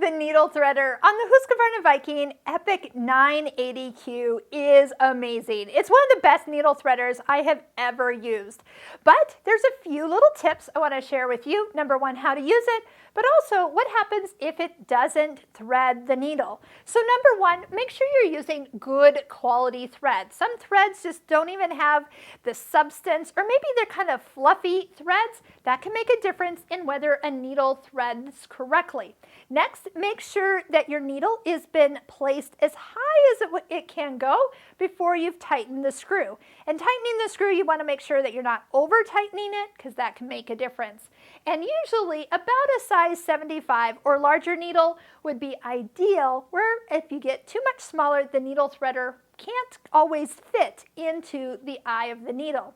the needle threader on the Husqvarna Viking Epic 980Q is amazing. It's one of the best needle threaders I have ever used. But there's a few little tips I want to share with you. Number one, how to use it, but also what happens if it doesn't thread the needle. So number one, make sure you're using good quality thread. Some threads just don't even have the substance, or maybe they're kind of fluffy threads. That can make a difference in whether a needle threads correctly. Next, make sure that your needle has been placed as high as it can go before you've tightened the screw. And tightening the screw, you want to make sure that you're not over tightening it, because that can make a difference. And usually about a size 75 or larger needle would be ideal, where if you get too much smaller, the needle threader can't always fit into the eye of the needle.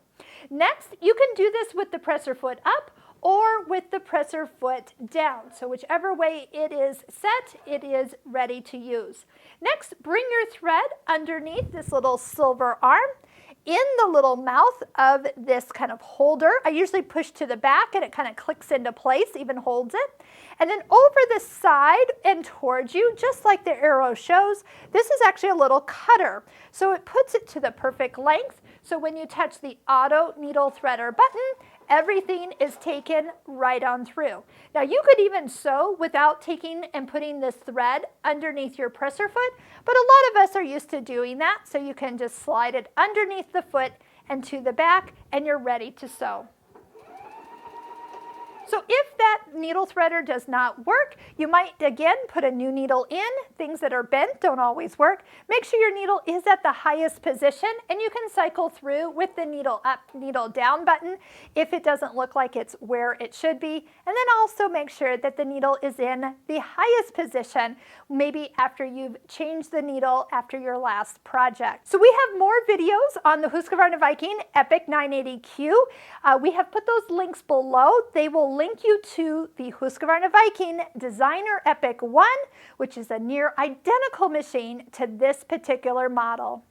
Next, you can do this with the presser foot up or with the presser foot down. So whichever way it is set, it is ready to use. Next, bring your thread underneath this little silver arm in the little mouth of this kind of holder. I usually push to the back and it kind of clicks into place, even holds it. And then over the side and towards you, just like the arrow shows, this is actually a little cutter. So it puts it to the perfect length. So when you touch the auto needle threader button, everything is taken right on through. Now you could even sew without taking and putting this thread underneath your presser foot, but a lot of us are used to doing that, so you can just slide it underneath the foot and to the back, and you're ready to sew. So if that needle threader does not work, you might again put a new needle in. Things that are bent don't always work. Make sure your needle is at the highest position, and you can cycle through with the needle up, needle down button if it doesn't look like it's where it should be. And then also make sure that the needle is in the highest position, maybe after you've changed the needle after your last project. So we have more videos on the Husqvarna Viking Epic 980Q. We have put those links below. They will link you to the Husqvarna Viking Designer Epic 1, which is a near identical machine to this particular model.